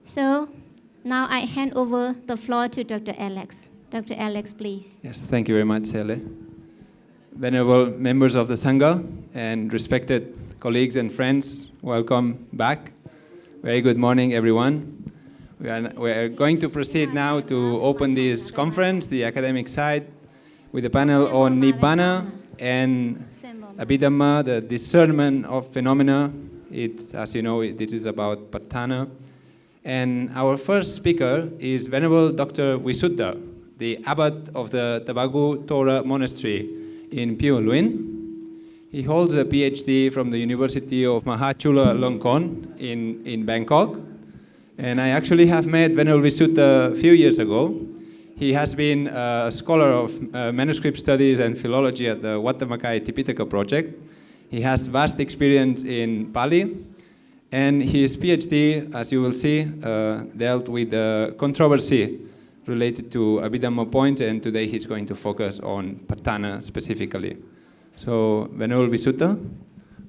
So now I hand over the floor to Dr. Alex. Dr. Alex, please. Yes, thank you very much, Hele. Venerable members of the Sangha and respected colleagues and friends, welcome back. Very good morning, everyone. We are going to proceed now to open this conference, the academic side, with a panel on Nibbana and Abhidhamma, the discernment of phenomena. It's, as you know, this is about Patthana. And our first speaker is Venerable Dr. Visuddha, the abbot of the Tabagu Torah Monastery in Pheu Luin. He holds a PhD from the University of Mahachula in Bangkok. And I actually have met Venerable Visuddha a few years ago. He has been a scholar of manuscript studies and philology at the Wattamakai Tipitaka project. He has vast experience in Pali, and his PhD, as you will see, dealt with the controversy related to Abhidhamma points, and today he's going to focus on Patthana specifically. So, Venerable Visuddha,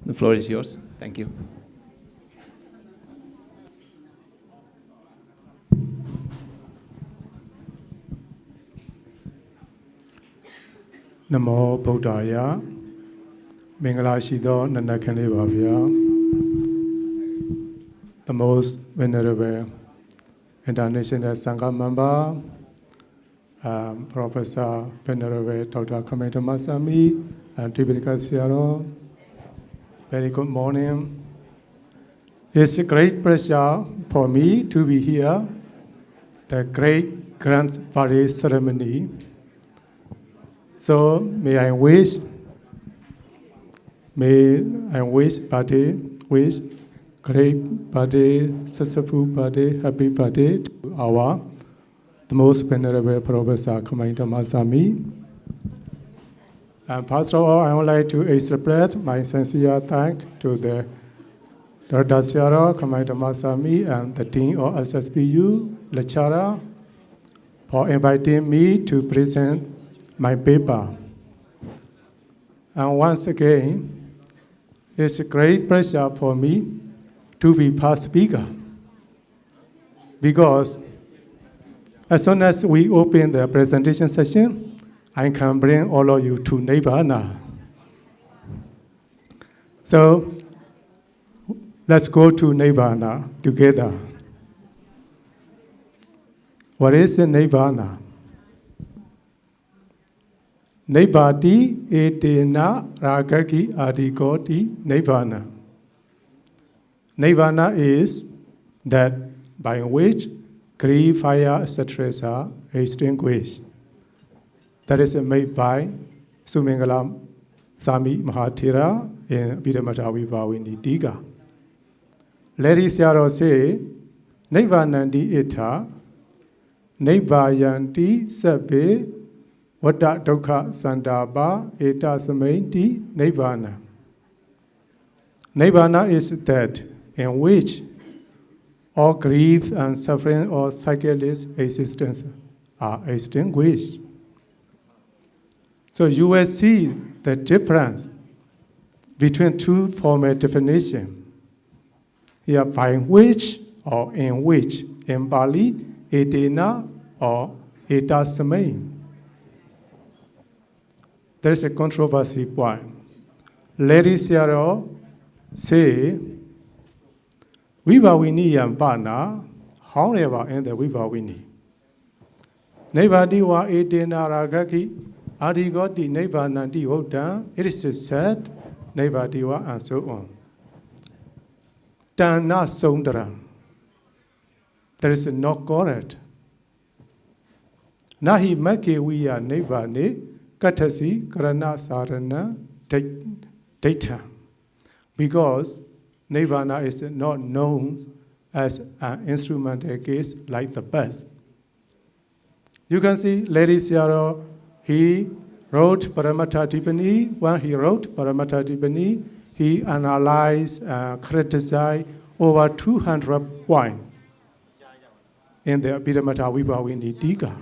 the floor is yours. Thank you. Namo Buddhaya, Mingala Shido Nanakani Bhavya. The most venerable international Sangha member, Professor Venerable Dr. Khammai Dhammasami, and DPhil. Very good morning. It's a great pleasure for me to be here, the great Grand Party ceremony. So may I wish party, wish great birthday, successful birthday, happy birthday to our the most venerable Professor Khammai Dhammasami. And first of all, I would like to express my sincere thanks to the Dr. Khammai Dhammasami and the Dean of SSBU, lecturer, for inviting me to present my paper. And once again, it's a great pleasure for me to be past speaker, because as soon as we open the presentation session, I can bring all of you to Nibbana. So let's go to Nibbana together. What is Nibbana? Nibbati etena ragaki adhikoti Nibbana. Nibbana is that by which grief, fire, etc. are extinguished. That is made by Sumingala Sami Mahathira in Abhidhamma Vibhavini Diga. Ladies Yaro say, Nibbanandi ita, Nibbayanti sabe, Vata Dukha Sandaba, eta samaiti Nibbana. Nibbana is that in which all grief and suffering or cyclic existence are extinguished. So you will see the difference between two formal definitions. Here, by which or in which, in Pali, etena or etasame. There is a controversy point. Ladies Yaro say, Vibhavini Yampana, however, in the Vibhavini. Nebadiwa etena ragaki, adigoti nebanandi oda, it is said, Nebadiwa, and so on. Dana Sondra. There is no correct. Nahi Maki we are Nebani, Katasi, Karana Sarana, data. Because Nibbana is not known as an instrumental case like the best. You can see Lady Siaro, he wrote Paramattha Tipani. When he wrote Paramattha Tipani, he analyzed and criticized over 200 points in the Abhidhamma Vibhavini Diga.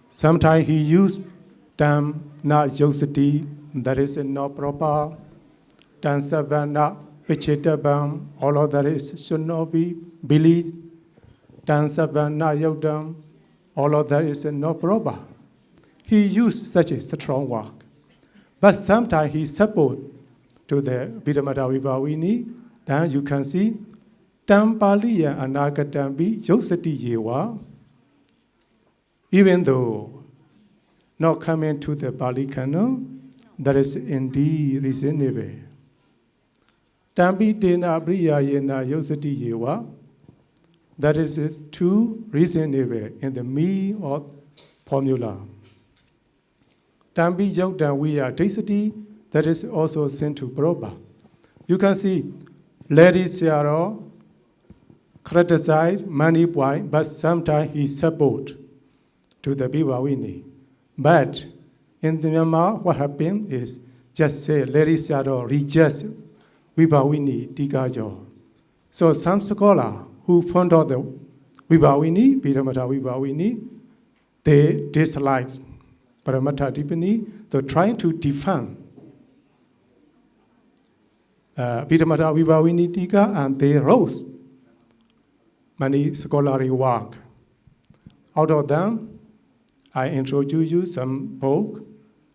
Sometimes he used term not Yosati, that is not proper. Dan Savana Pichetabam, all of that is should not be believed. Dansaban na yodam, all of that is not proper. He used such a strong word. But sometimes he support to the Abhidhamma Vibhavini, then you can see Tampaliya Anagatambi Josati Yewa, even though not coming to the Pali canon, that is indeed reasonable. Tambi Dena Briya Yena Josati Yewa, that is too reasonable in the me of formula. Tambi Yogdan we are Desati, that is also sent to Proba. You can see Lady Siaro criticized many points, but sometimes he support to the Vibhavini. But in the Myanmar, what happened is just say Lady Siaro rejects Vibhavini Tikajo. So some scholar who found out the Vibhavini, Abhidhamma Vibhavini, they disliked Paramata Dipani, they're trying to defend Abhidhamma Vibhavini Tika, and they wrote many scholarly work. Out of them, I introduce you some book,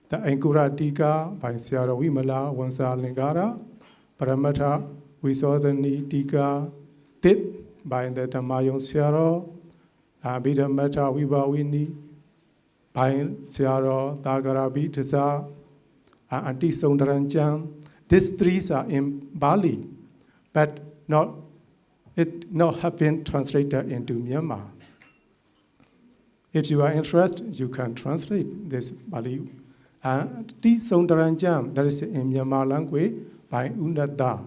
the Ankura Tika by Sierra Wimala Wansa Lingara, Paramata Wisodani Tika Tit by the Dhammayon Sierra, Abhidhamma Vibhavini by Sierra Dagarabi Tisa, Anti Sundaranjam. These three are in Bali, but it not have been translated into Myanmar. If you are interested, you can translate this Bali. Ti Sundaranjam, that is in Myanmar language by Unada,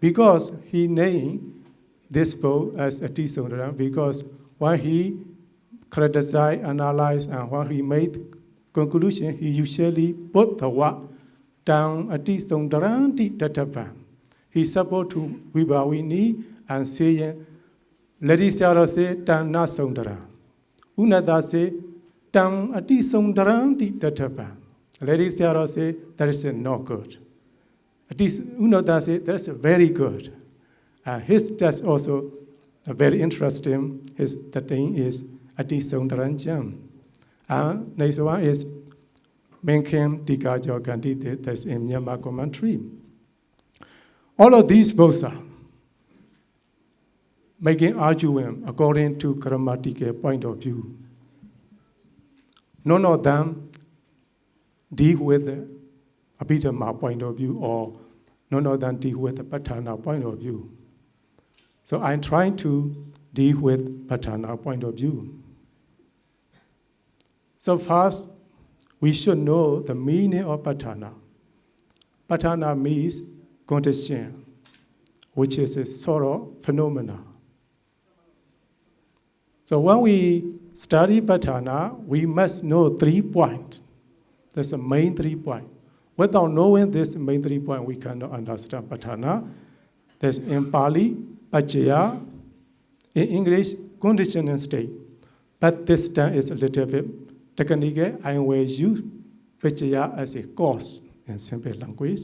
because he named this book as a Ti Sundaram, because when he criticized, analyzed, and when he made conclusion, he usually put the word down at least on Daranti Tatapa. He support to Vibhavini and saying, Lady Sarah say, Tan na Sondara. Unada say, Tan at least on Daranti Tatapa. Lady Sarah say, that is not good. At least Unada say, that's very good. His test also very interesting. The thing is, at least on Daranjam. Next one is Menkem Tika Jogandi, that's in Myanmar commentary. All of these books are making argument according to grammatical point of view. None of them deal with the Abhidhamma point of view, or none of them deal with the Patthana point of view. So I'm trying to deal with Patthana point of view. So first, we should know the meaning of Patthana. Patthana means condition, which is a sort of phenomena. So when we study Patthana, we must know 3 points. That's the main 3 points. Without knowing this main 3 points, we cannot understand Patthana. There's in Pali, Pajaya, in English, condition and state. But this time is a little bit technical. I will use Pajaya as a cause in simple language.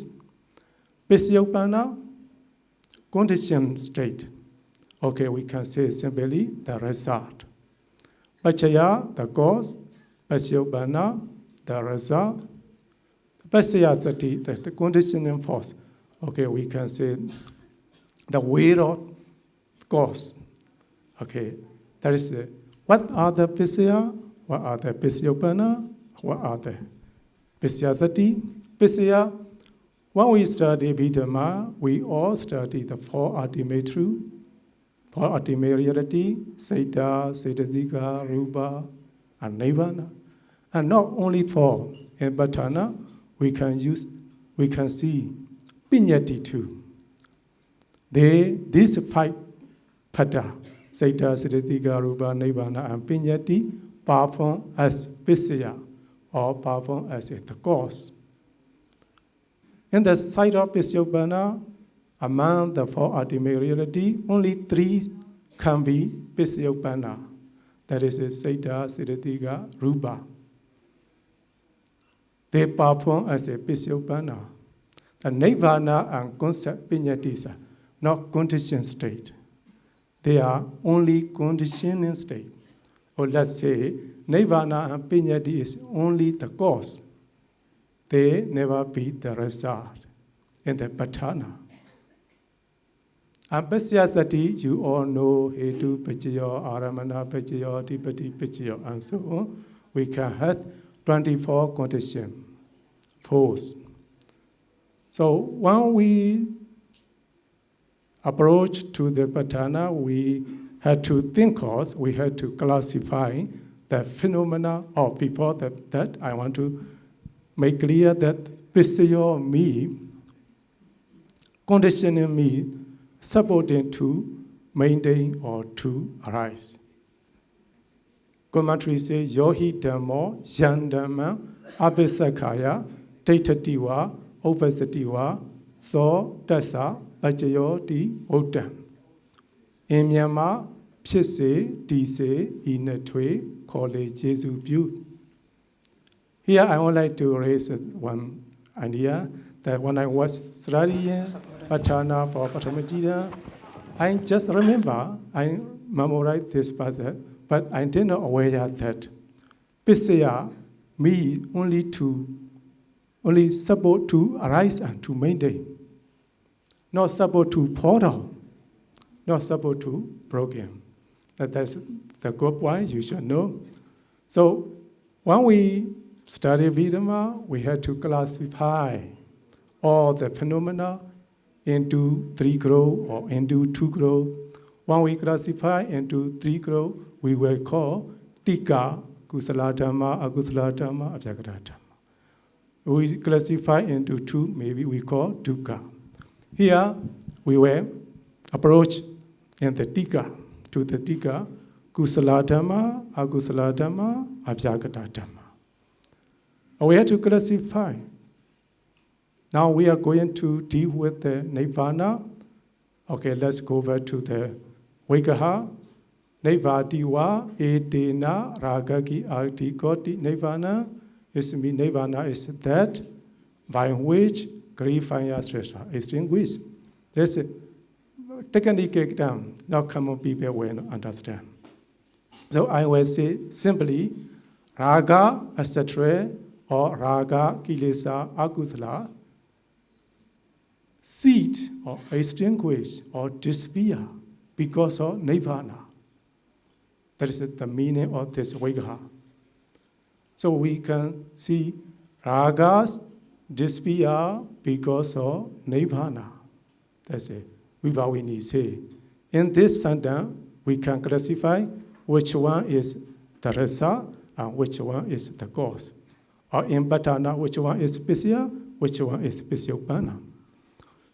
Pasyopana, condition state. Okay, we can say simply the result. Pajaya, the cause. Pasyopana, the result. Pasyasati, the conditioning force. Okay, we can say the weight of cause. Okay, that is what are the Pasya? What are the Pasyopana? What are the Pasyasati? Pasya. When we study Abhidhamma, we all study the 4 ultimate truths, 4 ultimate reality, Saita, Saitadika, Rupa, and Nirvana. And not only 4. In Patthana, we can see Pinyati too. These 5 Pata, Saita, Saitadika, Rupa, Nirvana, and Pinyati, perform as Pasya, or perform as the cause. In the side of Pasyopana, among the 4 ultimate reality, only 3 can be Pasyopana. That is Saita, Saitadika, Rupa. They perform as a Pasyopana. The Nirvana and concept Pinyatis are not conditioned state. They are only conditioning state. Or let's say, Nirvana and Pinyati is only the cause. They never be the result in the Patthana. And Pasyasati, you all know Hetu Pachayo, Aramana Pachayo, Dipati Pachayo, and so on. We can have 24 conditions, force. So when we approach to the Patthana, we had to think of, we had to classify the phenomena of before that I want to make clear that Pisyo me, conditioning me, supporting to maintain or to arise. Commentary says, Yohi Dhammo, Yan Dhamma, Abhisakaya, Taitatiwa, Opasatiwa, So Dasa, Bajayo Di Odam. In Myanmar, Pise, Dise, Inatwe, Kole, Jesu Bu. Here I would like to raise one idea that when I was studying Patthana for Pattamajita, I just remember, I memorized this passage, but I did not aware that Pisaya me only support to arise and to maintain, not support to pour down, not support to broken. That's the good one you should know. So when we study Abhidhamma, we had to classify all the phenomena into 3 groups or into 2 groups. When we classify into 3 groups, we will call Tika, Kusala Dhamma, Akusala Dhamma, Abhyagata Dhamma. We classify into 2, maybe we call Dukkha. Here, we will approach in the Tika, to the Tika, Kusala Dhamma, Akusala Dhamma, Abhyagata Dhamma. We have to classify. Now we are going to deal with the Nirvana. Okay, let's go back to the Vikaha. Nirvadiwa, Edena, Ragaki, Artikoti, Nirvana. Nirvana is that by which grief and stress are extinguished. That's it. Technically down. Now common people will understand. So I will say simply, Raga, etc., or Raga, Kilesa, Akusala, seed or extinguish or disappear because of Nirvana. That is the meaning of this Vikaha. So we can see Ragas disappear because of Nirvana. That's it. We say. In this sentence, we can classify which one is the result and which one is the cause. Or in Patthana, which one is Pisya, which one is Pisyopana.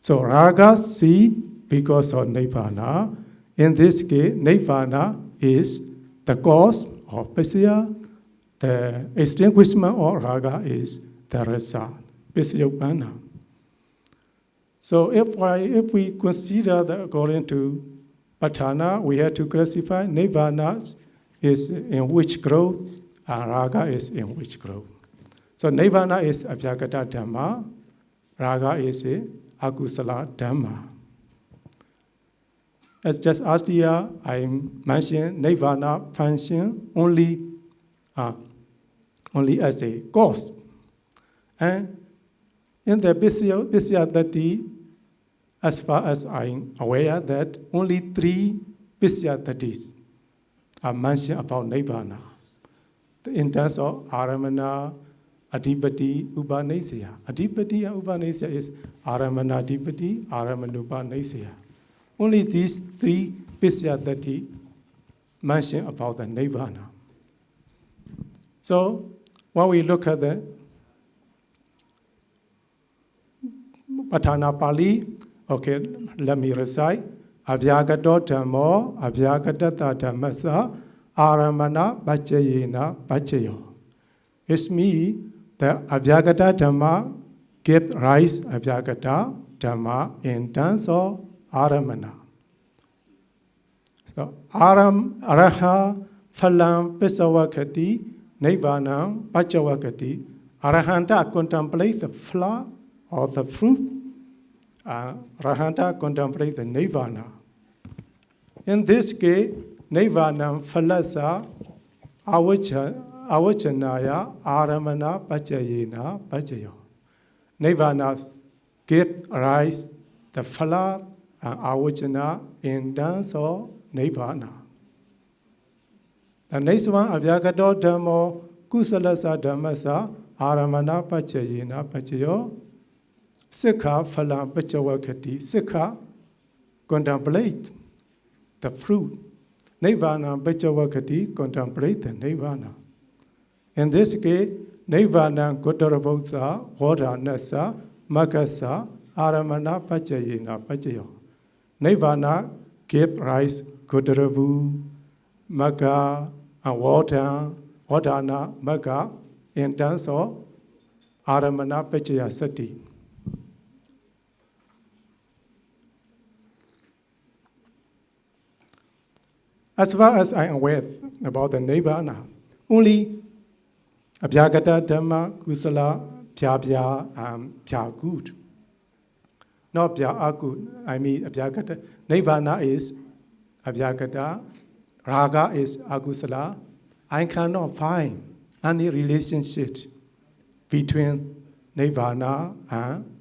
So Raga seed because of Nirvana. In this case, Nirvana is the cause of Pisya. The extinguishment of Raga is the result, Pisyopana. So if we consider that according to Patthana, we have to classify Nirvana is in which group and Raga is in which group. So Nirvana is Abhyagata Dhamma, Raga is Akusala Dhamma. As just earlier, I mentioned Nirvana function only as a cause. And in the Pisya, as far as I'm aware, that only 3 Pisya are mentioned about Nirvana. In terms of Aramana, Adipati, Upanasya. Adipati and Upanasya is Aramana Adipati, Aramana Upanasya. Only these 3 Pisya mention about the Nirvana. So when we look at the Patthana Pali, okay, let me recite. Abhyagato Dhammo, Abhyagata Dhammasa, Aramana Bachayena Bachayo. It's me, the Abhyagata Dhamma give rise Abhyagata Dhamma in terms of Aramana. So Araha Phalam Pisawakati, Nirvana Bachawakati. Arahanta contemplates the flower or the fruit. Rahanta contemplate the Nirvana. In this case, Nirvana falasa avachanaya aramana pachayena pachayo. Nirvana give rise the phala and avachana in terms of Nirvana. The next one, Avyagato Dhammo Kusalasa Dhammasa Aramana Pachayena Pachayo. Sikha Phala Pachawakati. Sikha contemplate the fruit. Nirvana Pachawakati contemplate the Nirvana. In this case, Nirvana Gotarabhotsa, Horanasa, Makasa, Aramana Pachayena Pachayo. Nirvana give rise Gotarabu, Maka, and water, Wadana, Maka, in terms of Aramana Pachaya Sati. As far as I am aware about the Nirvana, only Abhyagata Dhamma Kusala Pyabhya and Pya good. Not Pya good. I mean Abhyagata. Nirvana is Abhyagata, Raga is Agusala. I cannot find any relationship between Nirvana and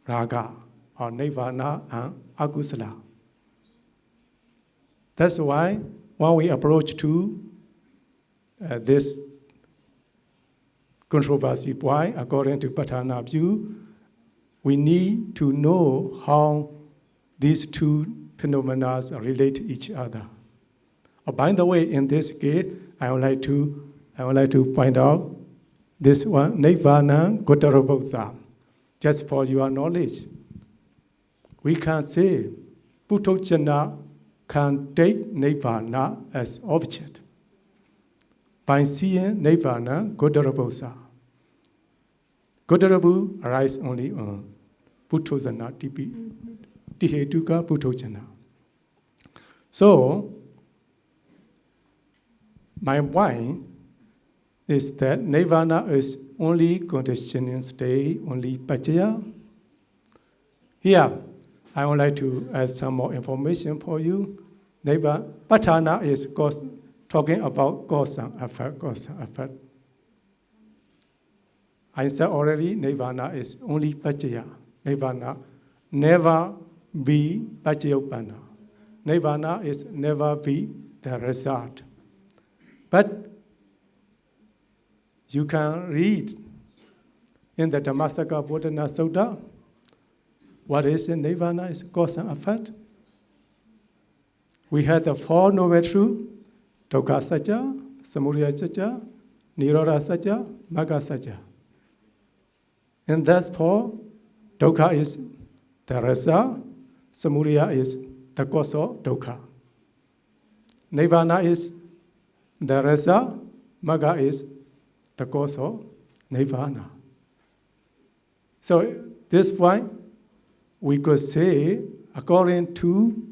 Raga or Nirvana and Agusala. That's why when we approach to this controversy point, according to Patthana view, we need to know how these two phenomena relate to each other. By the way, in this case, I would like to point out this one, Nirvana Gotarabhotsa, just for your knowledge. We can say Puthojana can take Nirvana as object by seeing Nirvana Gotarabhotsa. Gotarabhu arises only on Puthojana, Tihetuka Puthojana. So, my point is that Nirvana is only conditioning state, only Pachaya. Here, I would like to add some more information for you. Patthana is talking about cause and effect, cause and effect. I said already, Nirvana is only Pachaya. Nirvana never be Pachayopana. Nirvana is never be the result. But you can read in the Dhammasami Bodhana Sutta, what is in Nirvana is cause and effect. We have the four noble truths, Dukkha Satya, Samudaya Satya, Nirodha Satya, Magga Satya. And that's four. Dukkha is the rasa, Samudaya is the cause of dukkha. Nirvana is the rasa, Magga is the cause of Nirvana. So this point, we could say, according to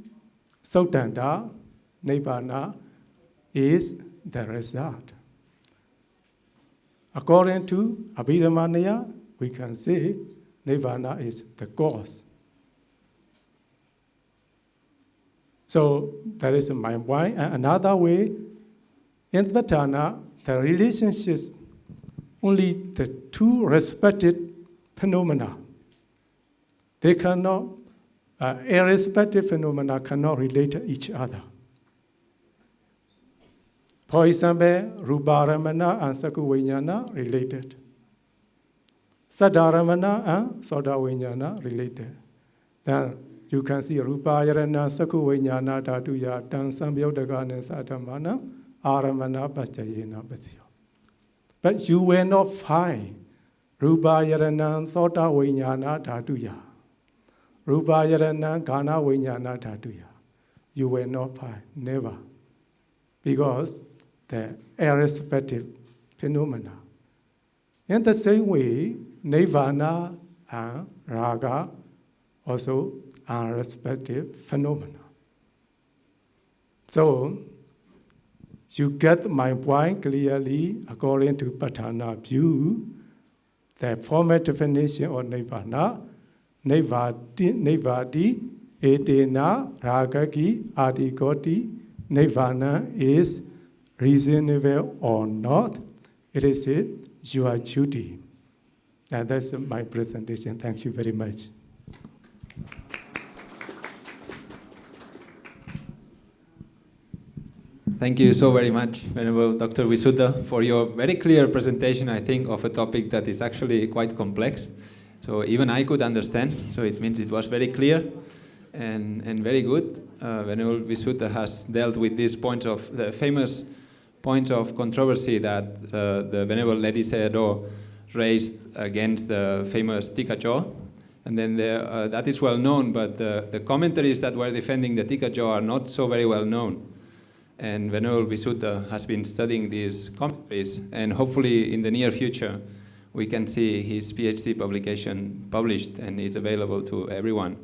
Sautanta, Nirvana is the result. According to Abhidhamma, we can say Nirvana is the cause. So that is my point. And another way, in Patthana, the relationships, only the two respected phenomena. They cannot, irrespective phenomena cannot relate to each other. For example, Ruparamana and Sakuvinyana related. Sadharamana and Sodavinyana related. Then you can see Rupayarana, Sakuvinyana, Dhatuya, Dan Sambyodagana, Sadhamana, Aramana, Pachayena, Pasyo. But you will not find Rupayarana, Sodavinyana, Dhatuya. Rupayarana, Ghana Vinyana, Dhatuya. You will not find, never. Because the irrespective phenomena. In the same way, Nirvana and Raga also are respective phenomena. So, you get my point clearly according to Patthana view. The formal definition of Nirvana Nivadi Etena Ragaki Adigoti Nirvana is reasonable or not. It is your duty. And that's my presentation. Thank you very much. Thank you so very much, Venerable Dr. Visuddha, for your very clear presentation, I think, of a topic that is actually quite complex. So even I could understand, so it means it was very clear and very good. Venerable Visuddha has dealt with these points of, the famous points of controversy that the Venerable Lady Sayadaw raised against the famous Tika Jaw. And then that is well known, but the commentaries that were defending the Tika Jaw are not so very well known. And Venerable Visuddha has been studying these commentaries, and hopefully in the near future we can see his PhD publication published and it's available to everyone.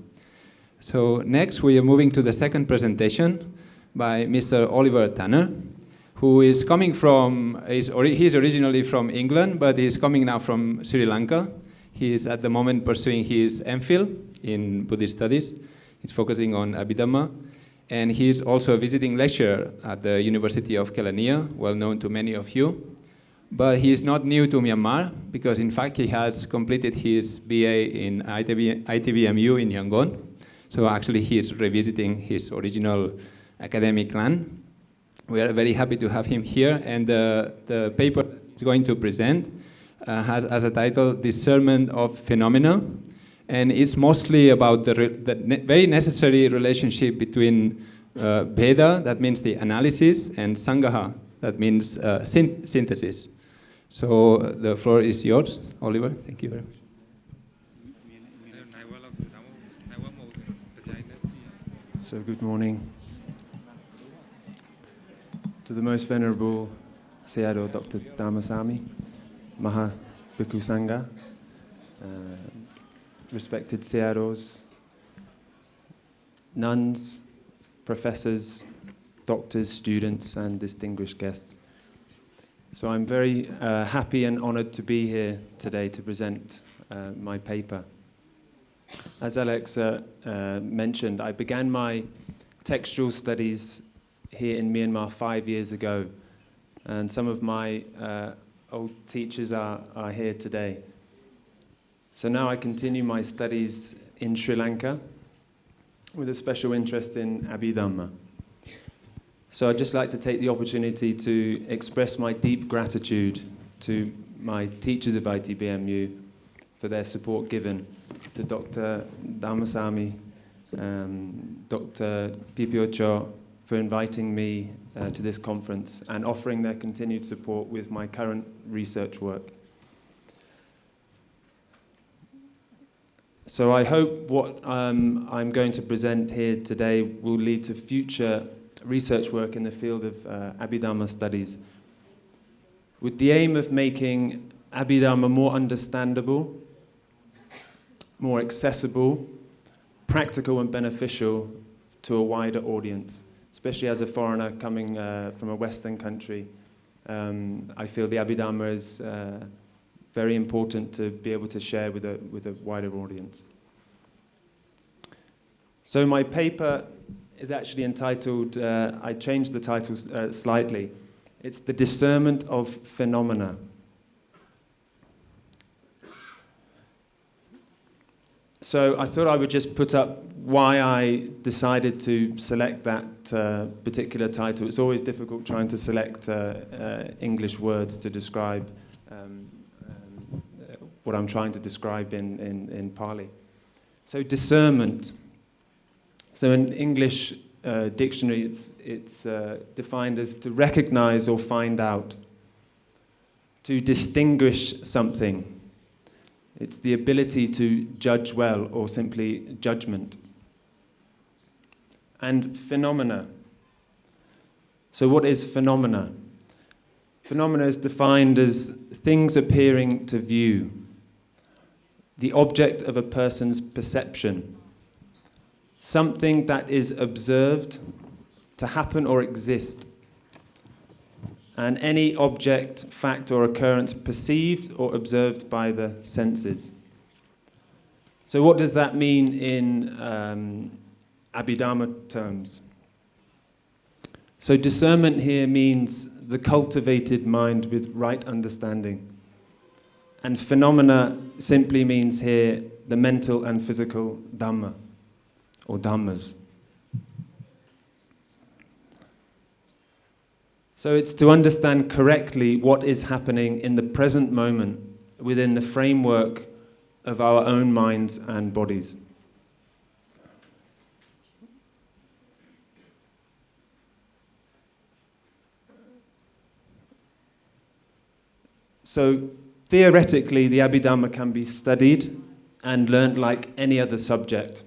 So next we are moving to the second presentation by Mr. Oliver Tanner, who is coming from, he's originally from England, but he's coming now from Sri Lanka. He is at the moment pursuing his MPhil in Buddhist studies. He's focusing on Abhidhamma. And he is also a visiting lecturer at the University of Kelaniya, well known to many of you. But he is not new to Myanmar, because in fact he has completed his BA in ITVMU in Yangon. So actually he is revisiting his original academic land. We are very happy to have him here, and the paper he's going to present has as a title, Discernment of Phenomena. And it's mostly about the very necessary relationship between Bheda, that means the analysis, and Sangaha, that means synthesis. So the floor is yours, Oliver. Thank you very much. So good morning to the Most Venerable Sayadaw Dr. Dhammasami, Maha Bhikkhu Sangha, respected Sayadaws, nuns, professors, doctors, students, and distinguished guests. So I'm very happy and honored to be here today to present my paper. As Alex mentioned, I began my textual studies here in Myanmar 5 years ago, and some of my old teachers are here today. So now I continue my studies in Sri Lanka with a special interest in Abhidhamma. So I'd just like to take the opportunity to express my deep gratitude to my teachers of ITBMU for their support given, to Dr. Dhammasami, Dr. Pipiocho for inviting me to this conference and offering their continued support with my current research work. So I hope what I'm going to present here today will lead to future research work in the field of Abhidhamma studies, with the aim of making Abhidhamma more understandable, more accessible, practical and beneficial to a wider audience, especially as a foreigner coming from a Western country. I feel the Abhidhamma is very important to be able to share with a wider audience. So my paper is actually entitled, I changed the title slightly. It's The Discernment of Phenomena. So I thought I would just put up why I decided to select that particular title. It's always difficult trying to select English words to describe what I'm trying to describe in Pali. So discernment. So in English dictionary, it's defined as to recognize or find out, to distinguish something. It's the ability to judge well, or simply judgment. And phenomena. So what is phenomena? Phenomena is defined as things appearing to view, the object of a person's perception, something that is observed to happen or exist, and any object, fact, or occurrence perceived or observed by the senses. So what does that mean in Abhidhamma terms? So discernment here means the cultivated mind with right understanding. And phenomena simply means here the mental and physical Dhamma, or Dhammas. So it's to understand correctly what is happening in the present moment within the framework of our own minds and bodies. So theoretically, the Abhidhamma can be studied and learnt like any other subject.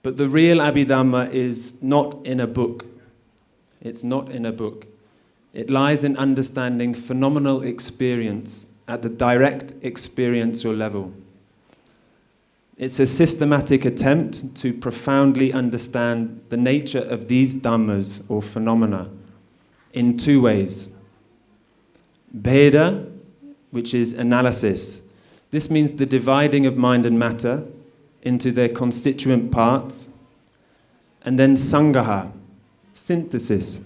But the real Abhidhamma is not in a book. It's not in a book. It lies in understanding phenomenal experience at the direct experiential level. It's a systematic attempt to profoundly understand the nature of these Dhammas, or phenomena, in two ways. Bheda, which is analysis. This means the dividing of mind and matter into their constituent parts. And then Sangaha, synthesis.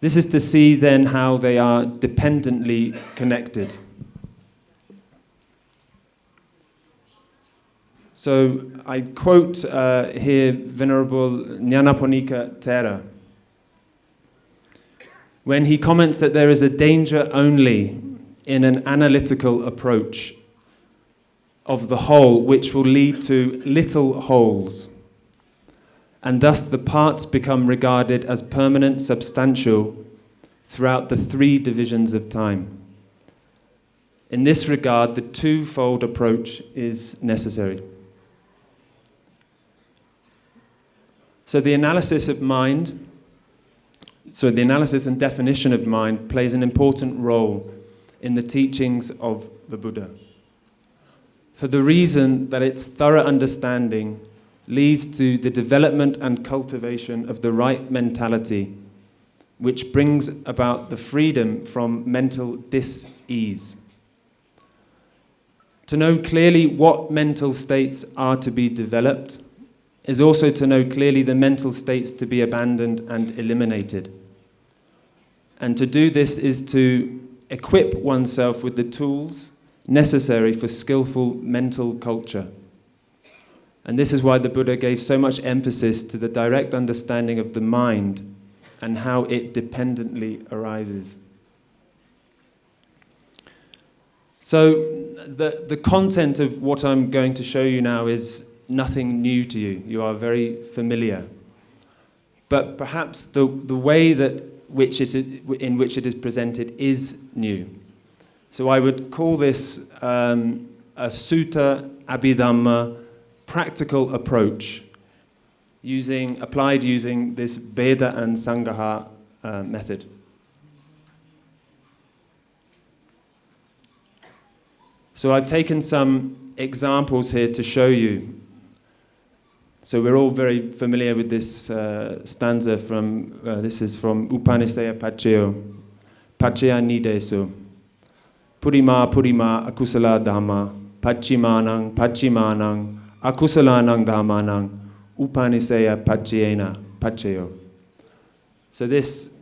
This is to see then how they are dependently connected. So I quote here Venerable Nyanaponika Thera, when he comments that there is a danger only in an analytical approach of the whole, which will lead to little wholes, and thus the parts become regarded as permanent, substantial throughout the three divisions of time. In this regard, the twofold approach is necessary. So the analysis of mind, the analysis and definition of mind plays an important role in the teachings of the Buddha, for the reason that its thorough understanding leads to the development and cultivation of the right mentality, which brings about the freedom from mental dis-ease. To know clearly what mental states are to be developed is also to know clearly the mental states to be abandoned and eliminated. And to do this is to equip oneself with the tools necessary for skillful mental culture. And this is why the Buddha gave so much emphasis to the direct understanding of the mind and how it dependently arises. So the content of what I'm going to show you now is nothing new to you. You are very familiar. But perhaps the way in which it is presented is new. So I would call this a Sutta Abhidhamma practical approach applied using this Bheda and Sangaha method. So I've taken some examples here to show you. So we're all very familiar with this stanza from, this is from Upanishaya Paccaya Nidesu. Purima Purima Akusala Dhamma Paccimanang Paccimanang Akusalanang Dhammanang Upanishaya Paccayena Paccayo. So this,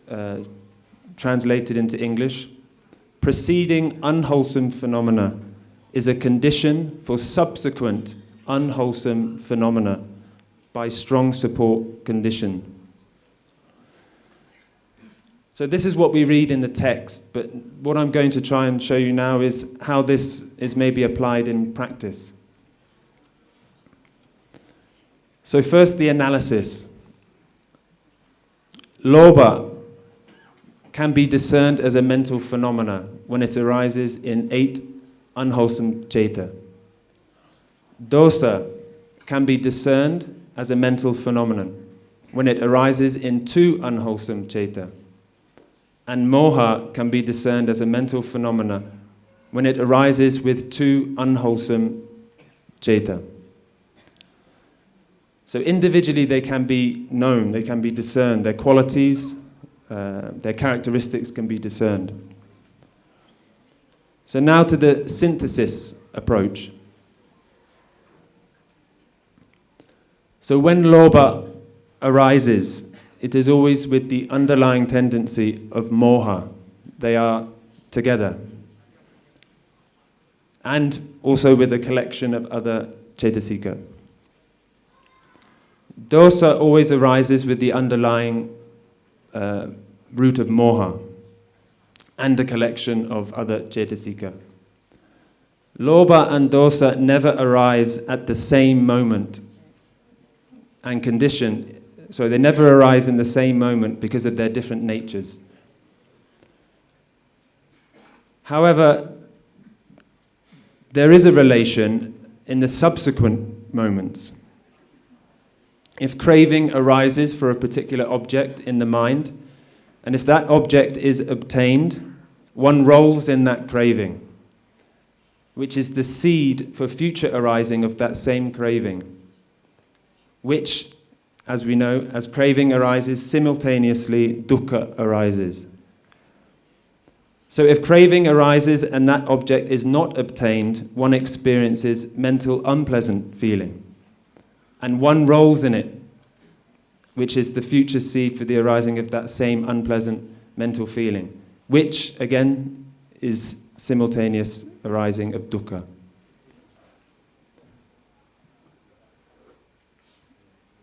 translated into English, preceding unwholesome phenomena is a condition for subsequent unwholesome phenomena by strong support condition. So this is what we read in the text, but what I'm going to try and show you now is how this is maybe applied in practice. So first, the analysis. Lobha can be discerned as a mental phenomena when it arises in 8 unwholesome ceta. Dosa can be discerned as a mental phenomenon when it arises in 2 unwholesome ceta. And moha can be discerned as a mental phenomena when it arises with 2 unwholesome ceta. So individually they can be known, they can be discerned, their qualities, their characteristics can be discerned. So now to the synthesis approach. So when lobha arises, it is always with the underlying tendency of moha. They are together. And also with a collection of other cetasika. Dosa always arises with the underlying root of moha and a collection of other cetasika. Lobha and dosa never arise at the same moment and condition. So they never arise in the same moment because of their different natures. However, there is a relation in the subsequent moments. If craving arises for a particular object in the mind, and if that object is obtained, one rolls in that craving, which is the seed for future arising of that same craving, which, as we know, as craving arises, simultaneously dukkha arises. So if craving arises and that object is not obtained, one experiences mental unpleasant feeling. And one rolls in it, which is the future seed for the arising of that same unpleasant mental feeling, which, again, is simultaneous arising of dukkha.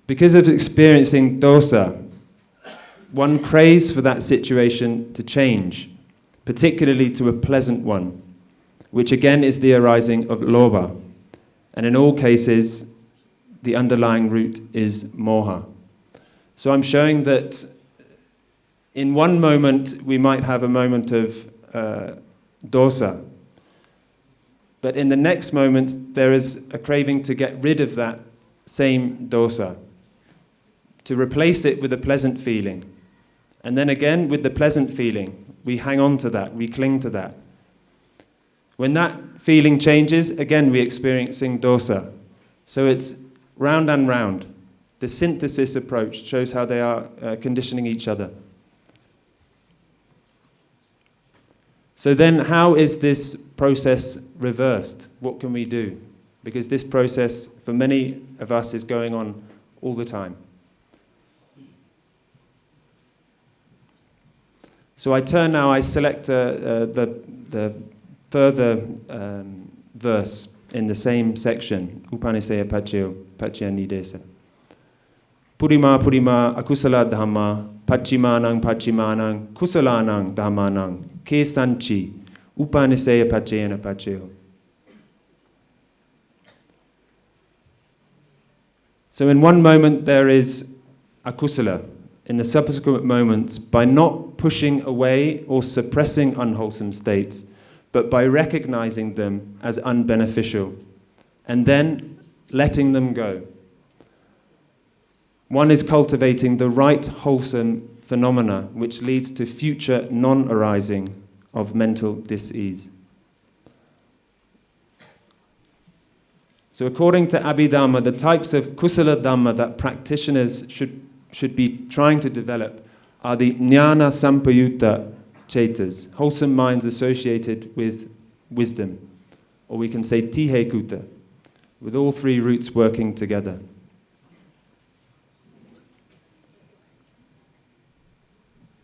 Because of experiencing dosa, one craves for that situation to change, particularly to a pleasant one, which again is the arising of lobha. And in all cases, the underlying root is moha. So I'm showing that in one moment we might have a moment of dosa, but in the next moment there is a craving to get rid of that same dosa, to replace it with a pleasant feeling. And then again, with the pleasant feeling, we hang on to that, we cling to that. When that feeling changes, again we're experiencing dosa. So it's round and round. The synthesis approach shows how they are conditioning each other. So then how is this process reversed? What can we do? Because this process, for many of us, is going on all the time. So I select the further verse in the same section, Upanisaya Pacchaya Nidesa. Purima Purima Akusala Dhamma Pachimanang Pachimanang Kusalanang Dhammanang Kesanchi Upanisaya Pacchayana Pacchayo. So in one moment there is akusala. In the subsequent moments, by not pushing away or suppressing unwholesome states, but by recognizing them as unbeneficial, and then letting them go. One is cultivating the right wholesome phenomena, which leads to future non-arising of mental dis-ease. So according to Abhidhamma, the types of kusala dhamma that practitioners should be trying to develop are the jnana sampayutta chetas, wholesome minds associated with wisdom, or we can say tihekuta, with all three roots working together.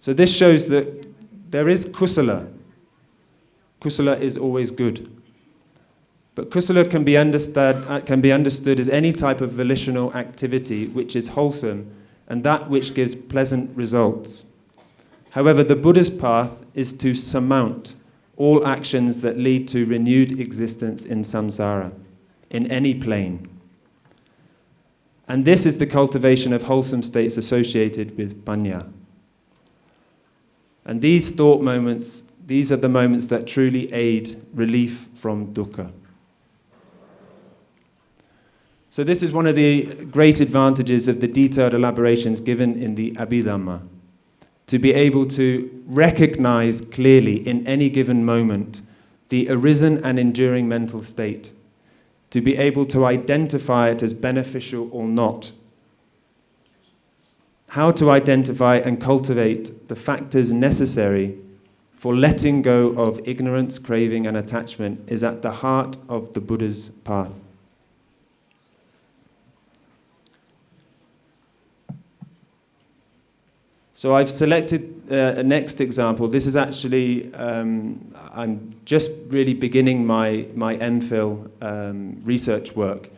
So this shows that there is kusala. Kusala is always good. But kusala can be understood as any type of volitional activity which is wholesome and that which gives pleasant results. However, the Buddhist path is to surmount all actions that lead to renewed existence in samsara, in any plane. And this is the cultivation of wholesome states associated with panya. And these thought moments, these are the moments that truly aid relief from dukkha. So this is one of the great advantages of the detailed elaborations given in the Abhidhamma, to be able to recognize clearly in any given moment the arisen and enduring mental state, to be able to identify it as beneficial or not, how to identify and cultivate the factors necessary for letting go of ignorance, craving, and attachment is at the heart of the Buddha's path. So I've selected a next example. This is actually, I'm just really beginning my MPhil research work,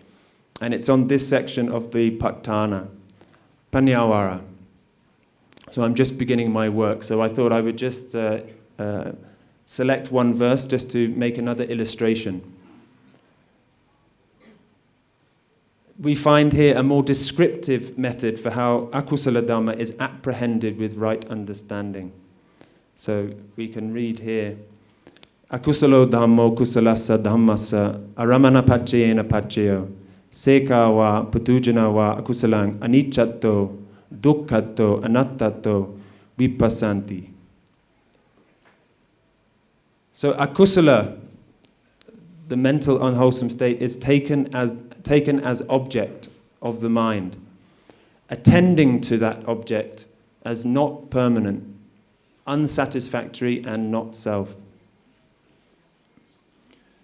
and it's on this section of the Patthana, Panyawara. So I'm just beginning my work, so I thought I would just select one verse just to make another illustration. We find here a more descriptive method for how akusala dhamma is apprehended with right understanding. So we can read here, akusalo dhammo kusalasa dhammasa aramana pacchayena pacchayo seka wa putujana wa akusalang aniccato dukkhato anattato vipassanti. So akusala, the mental unwholesome state, is taken as object of the mind, attending to that object as not permanent, unsatisfactory, and not self.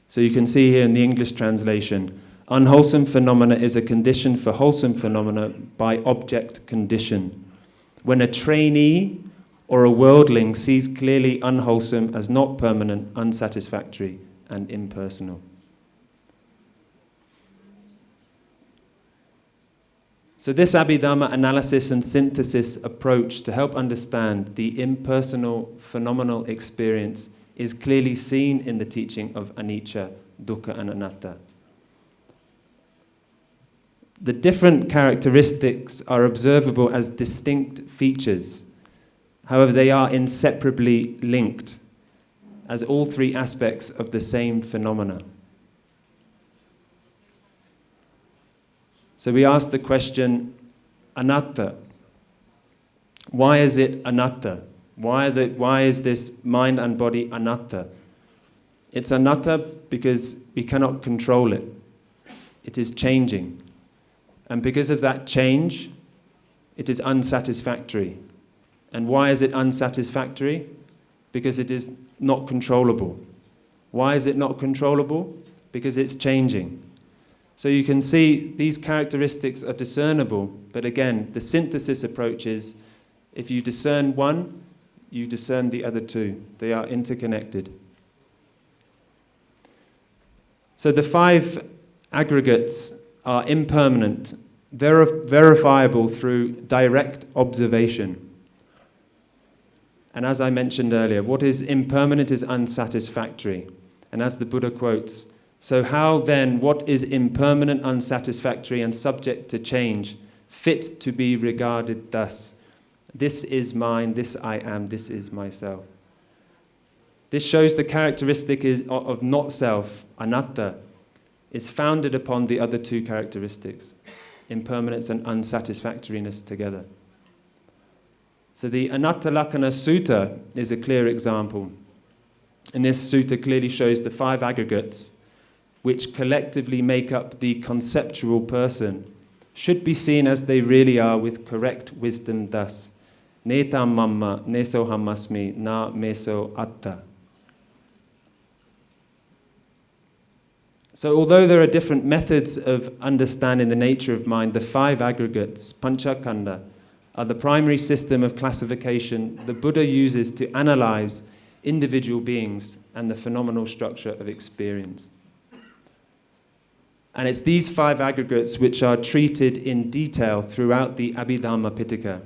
So you can see here in the English translation, unwholesome phenomena is a condition for wholesome phenomena by object condition. When a trainee or a worldling sees clearly unwholesome as not permanent, unsatisfactory, and impersonal. So this Abhidhamma analysis and synthesis approach to help understand the impersonal phenomenal experience is clearly seen in the teaching of anicca, dukkha, and anatta. The different characteristics are observable as distinct features. However, they are inseparably linked as all three aspects of the same phenomena. So we ask the question, anatta. Why is it anatta? Why is this mind and body anatta? It's anatta because we cannot control it. It is changing. And because of that change, it is unsatisfactory. And why is it unsatisfactory? Because it is not controllable. Why is it not controllable? Because it's changing. So you can see these characteristics are discernible, but again, the synthesis approach is if you discern one, you discern the other two. They are interconnected. So the five aggregates are impermanent, verifiable through direct observation. And as I mentioned earlier, what is impermanent is unsatisfactory. And as the Buddha quotes, so how then, what is impermanent, unsatisfactory, and subject to change, fit to be regarded thus? This is mine, this I am, this is myself. This shows the characteristic of not self, anatta, is founded upon the other two characteristics, impermanence and unsatisfactoriness together. So the Anatta Lakkhana Sutta is a clear example. And this sutta clearly shows the five aggregates which collectively make up the conceptual person, should be seen as they really are with correct wisdom thus. Netam mamma, neso hammasmi, na meso atta. So although there are different methods of understanding the nature of mind, the five aggregates, panchakanda, are the primary system of classification the Buddha uses to analyze individual beings and the phenomenal structure of experience. And it's these five aggregates which are treated in detail throughout the Abhidhamma Pitaka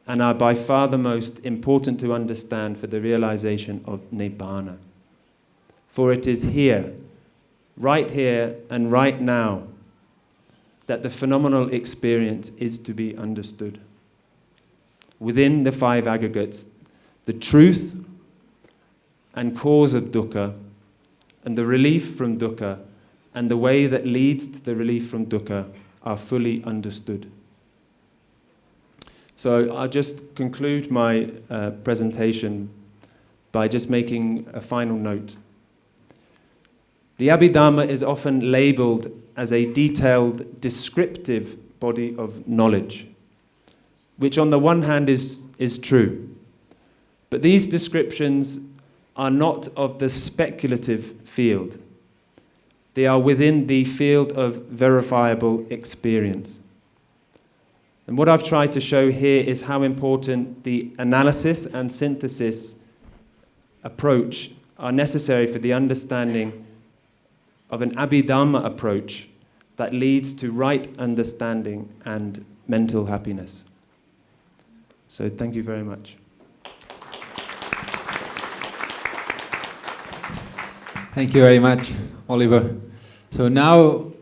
and are by far the most important to understand for the realization of Nibbana. For it is here and right now, that the phenomenal experience is to be understood. Within the five aggregates, the truth and cause of dukkha, and the relief from dukkha, and the way that leads to the relief from dukkha are fully understood. So I'll just conclude my presentation by just making a final note. The Abhidhamma is often labeled as a detailed, descriptive body of knowledge, which on the one hand is true. But these descriptions are not of the speculative field. They are within the field of verifiable experience. And what I've tried to show here is how important the analysis and synthesis approach are necessary for the understanding of an Abhidhamma approach that leads to right understanding and mental happiness. So thank you very much. Thank you very much, Oliver. So now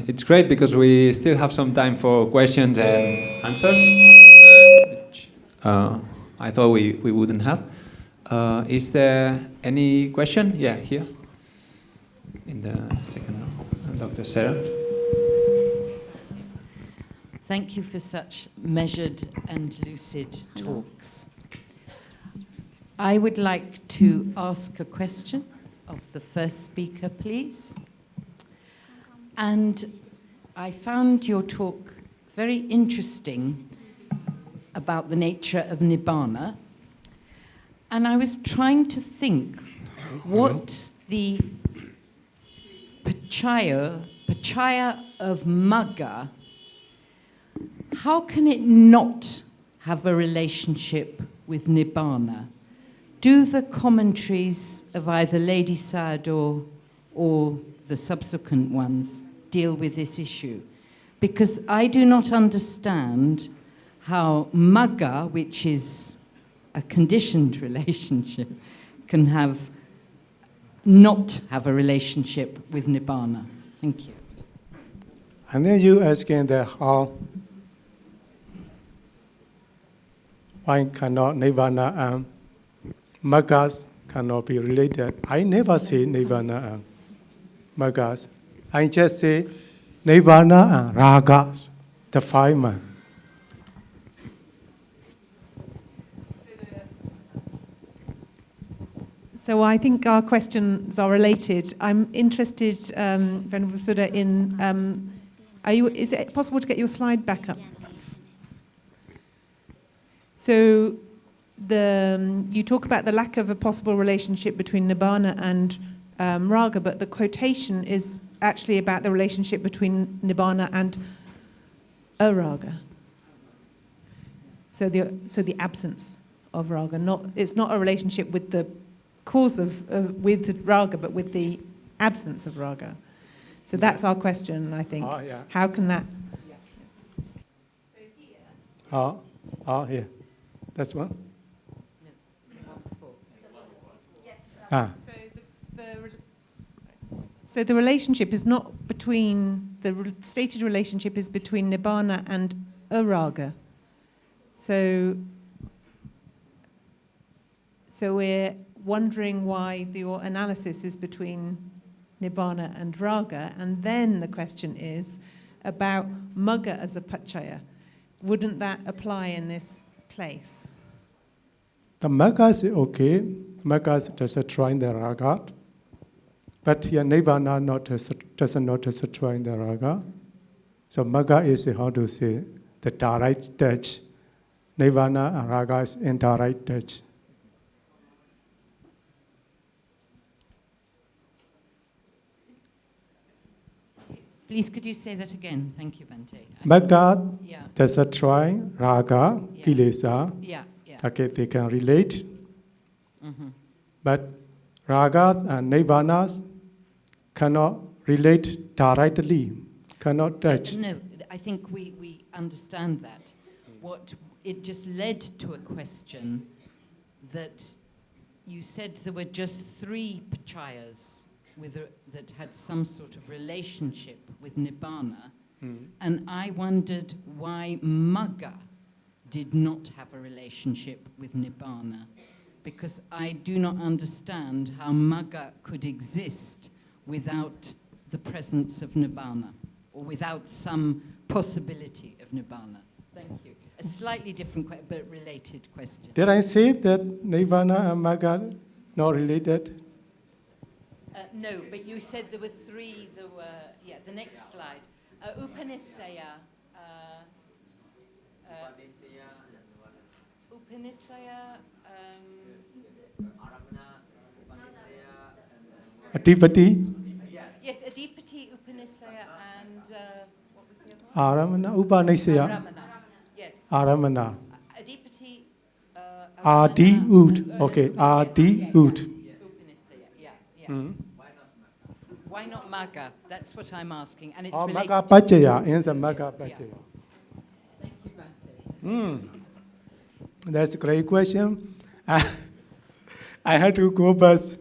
it's great because we still have some time for questions and answers, which I thought we wouldn't have. Is there any question? Yeah, here. In the second row. Dr. Sarah. Thank you for such measured and lucid talks. I would like to ask a question of the first speaker, please. And I found your talk very interesting about the nature of Nibbana. And I was trying to think what the Pachaya of Magga, how can it not have a relationship with Nibbana? Do the commentaries of either Lady Sayadaw or the subsequent ones deal with this issue? Because I do not understand how Magga, which is a conditioned relationship, can not have a relationship with Nibbana. Thank you. And then you asking that how why cannot Nibbana and Maggas cannot be related. I never say Nibbana and Maggas. I just say Nibbana and Ragas, the five man. So I think our questions are related. I'm interested, Venerable Suda, in, is it possible to get your slide back up? So you talk about the lack of a possible relationship between Nibbana and Raga, but the quotation is actually about the relationship between Nibbana and Araga. So the absence of Raga. It's not a relationship with the cause with Raga, but with the absence of Raga. So that's our question, I think. Yeah. How can that? Here. That's one? So the relationship is not between, the stated relationship is between Nibbana and Araga. So we're wondering why your analysis is between Nibbana and Raga, and then the question is about Magga as a Pachaya. Wouldn't that apply in this place? The Maggas is okay. Maggas does destroy the Raga. But here Nibbana does not destroy the Raga. So Magga is, how to say, the direct touch. Nibbana and Raga is indirect touch. Please, could you say that again? Thank you, Bhante. Magga does destroy Raga, Kilesa. Yeah. Okay, they can relate. Mm-hmm. But Ragas and Nibbanas cannot relate directly, cannot touch. No, I think we understand that. It just led to a question that you said there were just 3 Pachayas that had some sort of relationship with Nibbana, and I wondered why Magga did not have a relationship with Nibbana, because I do not understand how Magga could exist without the presence of Nibbana, or without some possibility of Nibbana. Thank you. A slightly different but related question. Did I say that Nibbana and Magga not related? No, but you said there were 3. There were, the next slide. Upanishaya. Upanishaya. Adipati, Yes, Adipati, Upanishaya, and what was the other one? Aramana, Upanishaya, Aramana. Yes. Aramana. Adipati. Adi Ud, okay, Adi Ud. Upanishaya, yeah. Why not Magga? That's what I'm asking, and it's Oh, related. Magga Pachaya, answer Magga Pachaya. Thank you, Bhante. That's a great question. I had to go past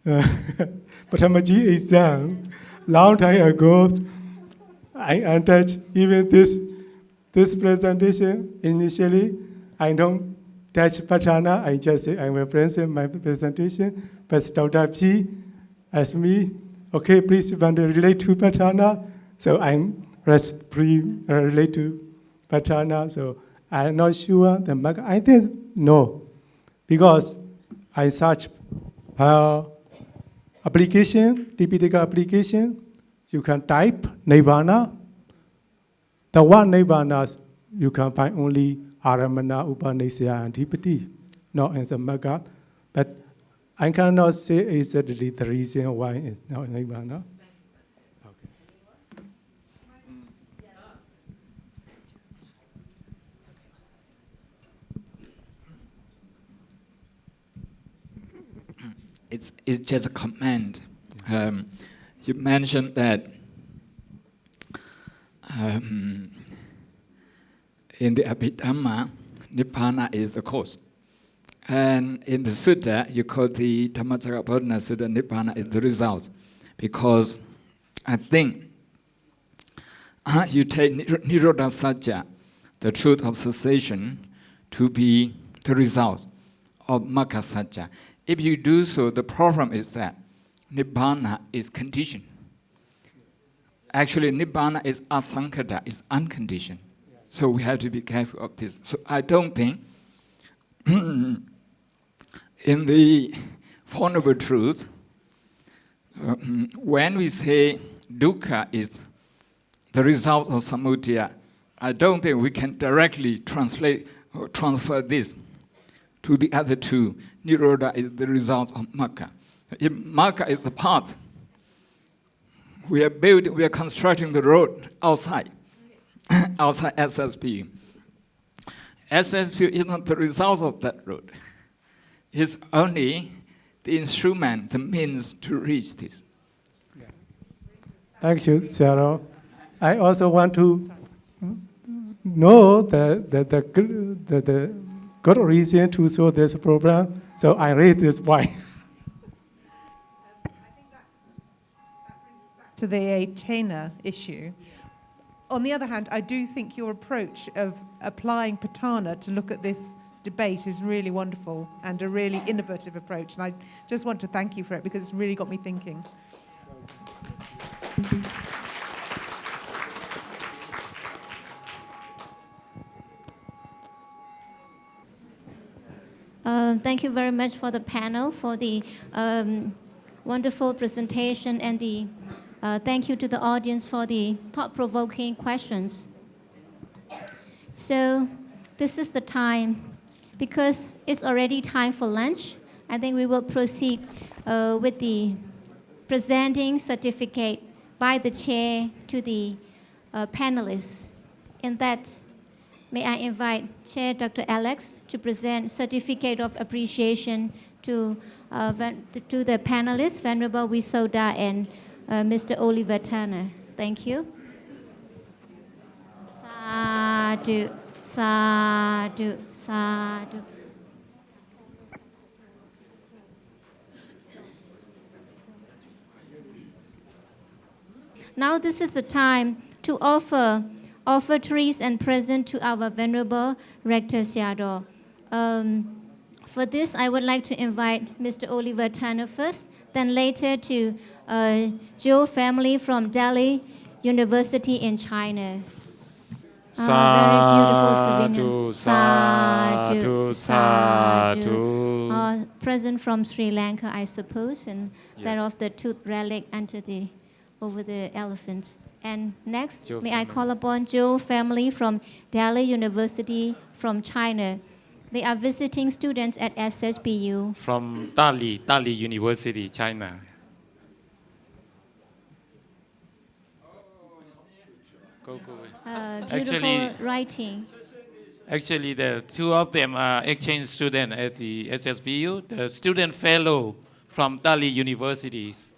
Pathamaji exam. Long time ago, I entered even this presentation. Initially, I don't touch Patthana. I just say I will present my presentation. But Dr. P asked me, okay, please relate to Patthana. So I'm relate to Patthana. So I'm not sure. I think no, because I search application, typical application. You can type Nibbana. The one Nibbana you can find only Aramana, Upanishaya, and Adipati, not in the Magga. But I cannot say exactly the reason why it's not Nibbana. It's just a comment. You mentioned that in the Abhidhamma, Nibbana is the cause. And in the Sutta, you call the Dhammasami Sutta, Nibbana is the result. Because I think you take Nirodha Satya, the truth of cessation, to be the result of Magga Satya. If you do so, the problem is that Nibbana is conditioned. Actually, Nibbana is asankata, is unconditioned. So we have to be careful of this. So I don't think in the Four Noble Truths, when we say dukkha is the result of samudaya, I don't think we can directly translate or transfer this to the other two. Nirodha is the result of Magga. If Magga is the path, we are constructing the road outside SSBU. SSBU is not the result of that road. It's only the instrument, the means to reach this. Thank you, Sarah. I also want to know the good reason to show this program, so I read this point. To the Patthana issue. On the other hand, I do think your approach of applying Patthana to look at this debate is really wonderful and a really innovative approach. And I just want to thank you for it because it's really got me thinking. Thank you very much for the panel, for the wonderful presentation, and the thank you to the audience for the thought-provoking questions. So this is the time, because it's already time for lunch. I think we will proceed with the presenting certificate by the chair to the panelists. In that, may I invite Chair Dr. Alex to present certificate of appreciation to the panelists, Venerable Wisoda and Mr. Oliver Turner. Thank you. Sadhu, sadhu, sadhu. Now this is the time to offer trees and present to our Venerable Rector Sayadaw. For this, I would like to invite Mr. Oliver Turner first, then later to Joe family from Delhi University in China. Very beautiful souvenir. Sadhu, sadhu. Present from Sri Lanka, I suppose, and yes, that of the tooth relic over the elephant. And next, Joe may family. I call upon Joe family from Delhi University from China. They are visiting students at SSBU. From Dali University, China. Beautiful Actually- writing. Actually, the two of them are exchange students at the SSBU, the student fellow from Dali universities.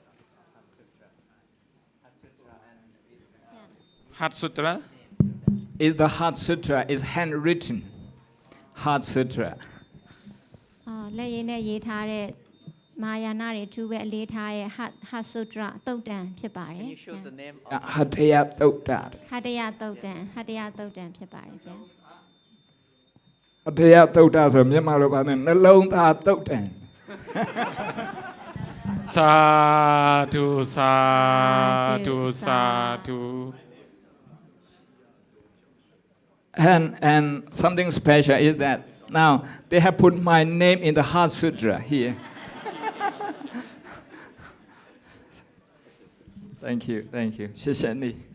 Heart Sutra. Is the Heart Sutra is handwritten. Heart Sutra. လက်ရည်နဲ့ရေးထားတဲ့မာယာနာတွေသူပဲအလေးထားရဲ့ Heart Sutra သုတ်တံဖြစ်ပါတယ် Can you show the name of Hataya Tokta. ဟတယသုတ်တံဖြစ်ပါတယ်ဗျာ Hataya Tokta ဆိုမြန်မာလိုပါနဲ့နှလုံးသားသုတ်တံ Sadhu, sadhu, sadhu. And something special is that now they have put my name in the Heart Sutra here. Thank you. 谢谢你。